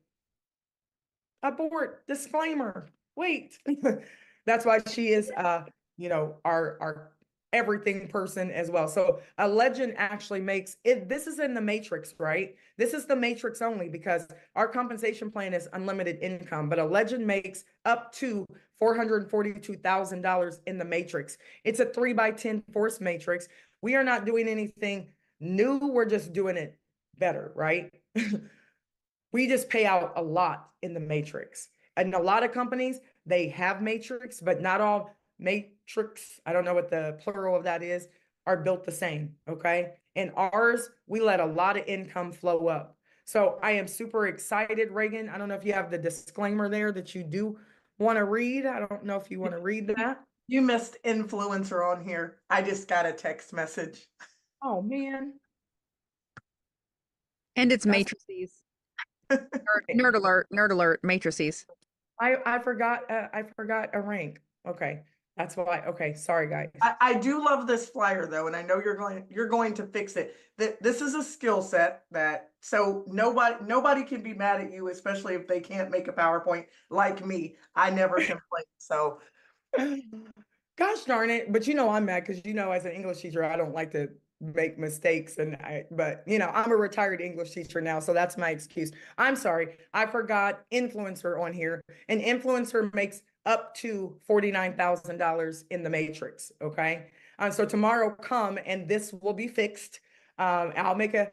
abort, disclaimer, wait. That's why she is our everything person as well. So a legend actually makes it, this is in the matrix, right? This is the matrix only because our compensation plan is unlimited income, but a legend makes up to $442,000 in the matrix. It's a 3x10 force matrix. We are not doing anything new, we're just doing it better, right? We just pay out a lot in the matrix. And a lot of companies, they have matrix, but not all matrix, I don't know what the plural of that is, are built the same. Okay. In ours, we let a lot of income flow up. So I am super excited, Reagan. I don't know if you have the disclaimer there that you do want to read. I don't know if you want to read that. You missed influencer on here. I just got a text message. Oh, man. and it's That's matrices. Nerd alert, matrices. I forgot a rank. Okay. That's why. Okay, sorry guys. I do love this flyer though, and I know you're going to fix it. That this is a skill set that so nobody can be mad at you, especially if they can't make a PowerPoint like me. I never complain. So Gosh darn it. But you know, I'm mad because, you know, as an English teacher, I don't like to make mistakes. But you know, I'm a retired English teacher now. So that's my excuse. I'm sorry. I forgot influencer on here. An influencer makes up to $49,000 in the matrix. Okay. So tomorrow come and this will be fixed. I'll make a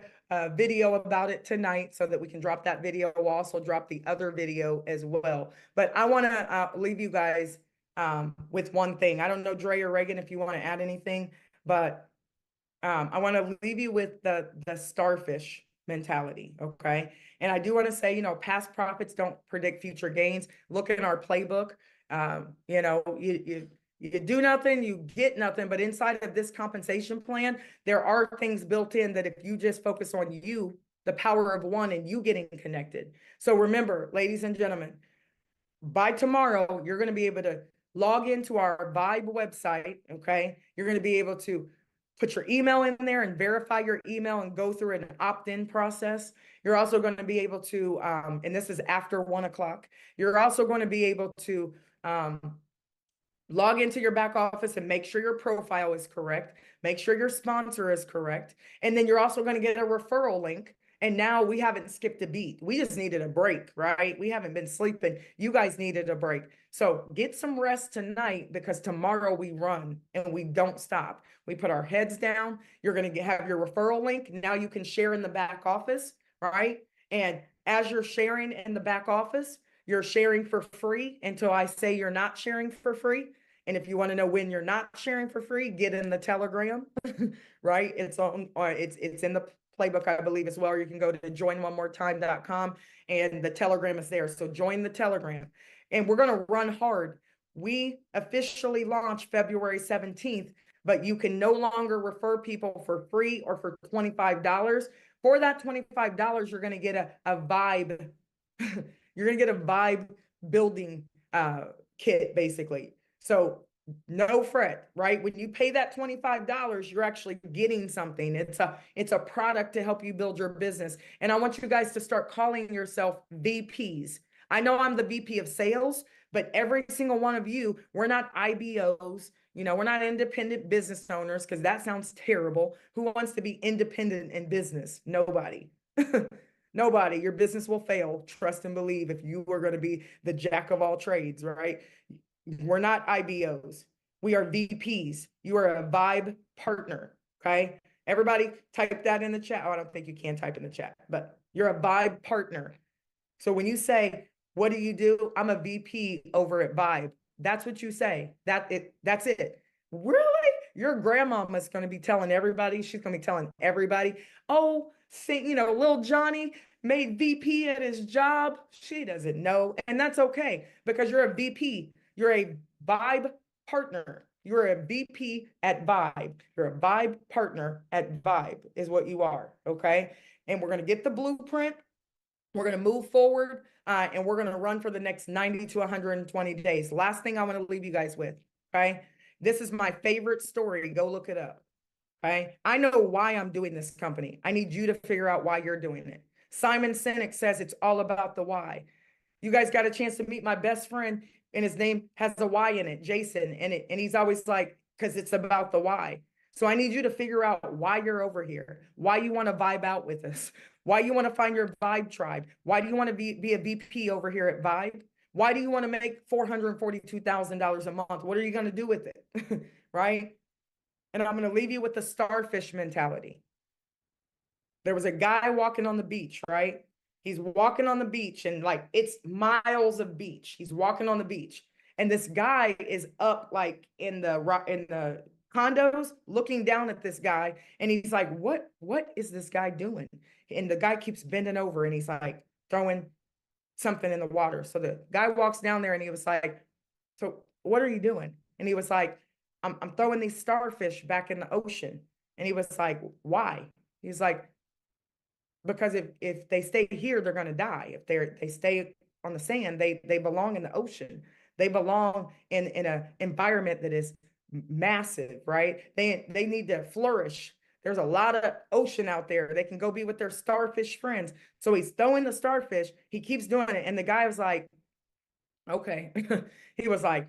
video about it tonight so that we can drop that video. We'll also drop the other video as well. But I want to leave you guys with one thing. I don't know, Dre or Reagan, if you want to add anything, but I want to leave you with the starfish mentality. Okay. And I do want to say, you know, past profits don't predict future gains. Look in our playbook. You know, you do nothing, you get nothing. But inside of this compensation plan, there are things built in that if you just focus on you, the power of one and you getting connected. So remember, ladies and gentlemen, by tomorrow, you're going to be able to log into our Vibe website. Okay. You're going to be able to put your email in there and verify your email and go through an opt-in process. You're also going to be able to, and this is after 1 o'clock, you're also going to be able to log into your back office and make sure your profile is correct, make sure your sponsor is correct. And then you're also going to get a referral link. And now we haven't skipped a beat. We just needed a break, right? We haven't been sleeping. You guys needed a break. So get some rest tonight because tomorrow we run and we don't stop. We put our heads down. You're going to have your referral link. Now you can share in the back office, right? And as you're sharing in the back office, you're sharing for free until I say you're not sharing for free. And if you want to know when you're not sharing for free, get in the Telegram, right? It's on, it's in the playbook, I believe, as well. Or you can go to joinonemore.time.com and the Telegram is there. So join the Telegram. And we're going to run hard. We officially launch February 17th, but you can no longer refer people for free or for $25. For that $25, you're going to get a vibe. You're going to get a vibe building kit, basically. So no fret, right? When you pay that $25, you're actually getting something. It's a product to help you build your business. And I want you guys to start calling yourself VPs. I know I'm the VP of sales, but every single one of you, we're not IBOs. You know, we're not independent business owners because that sounds terrible. Who wants to be independent in business? Nobody. Nobody. Your business will fail. Trust and believe if you are going to be the jack of all trades, right? We're not IBOs. We are VPs. You are a Vibe partner. Okay. Everybody type that in the chat. Oh, I don't think you can type in the chat, but you're a Vibe partner. So when you say, what do you do? I'm a VP over at Vibe. That's what you say. That's it. Really? Your grandmama's going to be telling everybody. She's going to be telling everybody, oh, see, you know, little Johnny made VP at his job. She doesn't know. And that's okay because you're a VP. You're a Vibe partner. You're a VP at Vibe. You're a Vibe partner at Vibe is what you are. Okay. And we're going to get the blueprint. We're going to move forward and we're going to run for the next 90 to 120 days. Last thing I want to leave you guys with. Okay. This is my favorite story. Go look it up. Okay. I know why I'm doing this company. I need you to figure out why you're doing it. Simon Sinek says it's all about the why. You guys got a chance to meet my best friend and his name has a Y in it, Jason, and he's always like, because it's about the why. So I need you to figure out why you're over here, why you want to vibe out with us, why you want to find your Vibe tribe, why do you want to be a VP over here at Vibe? Why do you want to make $442,000 a month? What are you going to do with it? Right? And I'm going to leave you with the starfish mentality. There was a guy walking on the beach, right? He's walking on the beach and like it's miles of beach. He's walking on the beach. And this guy is up like in the condos looking down at this guy. And he's like, what is this guy doing? And the guy keeps bending over and he's like throwing something in the water. So the guy walks down there and he was like, so what are you doing? And he was like, I'm throwing these starfish back in the ocean. And he was like, why? He's like, because if they stay here, they're going to die. If they stay on the sand, they belong in the ocean. They belong in an environment that is massive, right? They need to flourish. There's a lot of ocean out there. They can go be with their starfish friends. So he's throwing the starfish. He keeps doing it. And the guy was like, okay. He was like,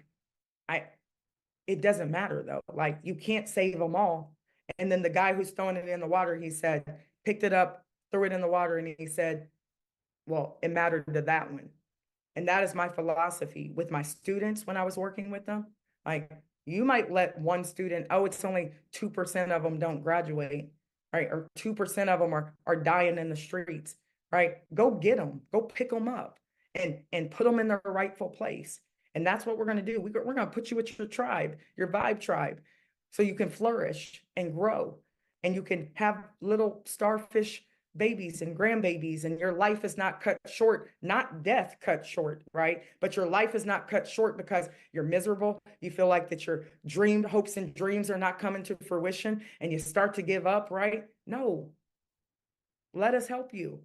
it doesn't matter though. Like, you can't save them all. And then the guy who's throwing it in the water, he said, picked it up, threw it in the water, and he said, well, it mattered to that one. And that is my philosophy with my students when I was working with them. Like, you might let one student, oh, it's only 2% of them don't graduate, right? Or 2% of them are dying in the streets, right? Go get them, go pick them up and put them in their rightful place. And that's what we're going to do. We're going to put you with your tribe, your vibe tribe, so you can flourish and grow and you can have little starfish babies and grandbabies, and your life is not cut short, not death cut short, right? But your life is not cut short because you're miserable. You feel like that your hopes and dreams are not coming to fruition and you start to give up, right? No, let us help you.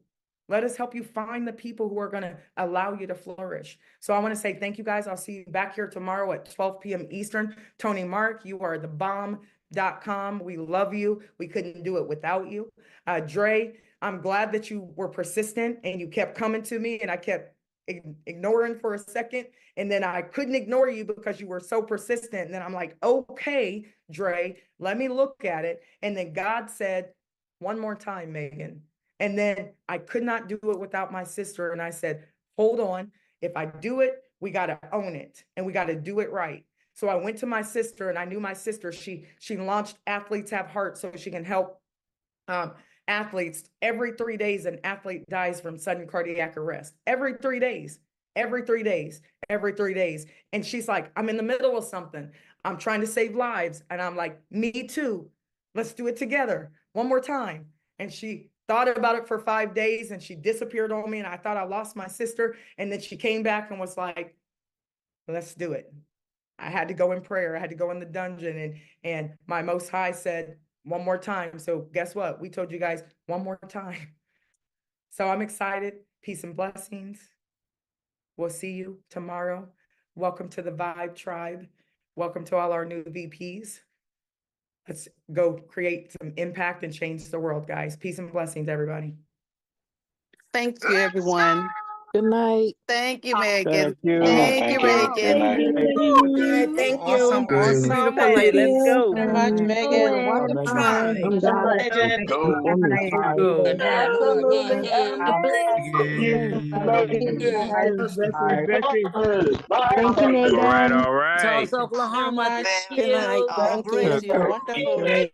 Let us help you find the people who are going to allow you to flourish. So I want to say thank you guys. I'll see you back here tomorrow at 12 p.m. Eastern. Tony Mark, you are the bomb.com. We love you. We couldn't do it without you. Dre, I'm glad that you were persistent and you kept coming to me, and I kept ignoring for a second. And then I couldn't ignore you because you were so persistent. And then I'm like, okay, Dre, let me look at it. And then God said, one more time, Megan. And then I could not do it without my sister. And I said, hold on. If I do it, we got to own it and we got to do it right. So I went to my sister, and I knew my sister, she launched Athletes Have Heart so she can help athletes. Every 3 days, an athlete dies from sudden cardiac arrest. Every 3 days, every 3 days, every 3 days. And she's like, I'm in the middle of something. I'm trying to save lives. And I'm like, me too. Let's do it together one more time. And she thought about it for 5 days and she disappeared on me. And I thought I lost my sister. And then she came back and was like, let's do it. I had to go in prayer. I had to go in the dungeon, and my Most High said, one more time. So guess what? We told you guys one more time. So I'm excited. Peace and blessings. We'll see you tomorrow. Welcome to the Vibe Tribe. Welcome to all our new VPs. Let's go create some impact and change the world, guys. Peace and blessings, everybody. Thank you, everyone. Good night. Thank you, Megan. Thank you. Thank you, Good Megan. night. Good. Thank you. Awesome. Beautiful lady. Let's go. Very much, Megan. Welcome Let's tribe. go. Go. Absolutely. Thank you, Megan. All right. Tulsa, Oklahoma. Good night. Thank God you. bless you. Wonderful.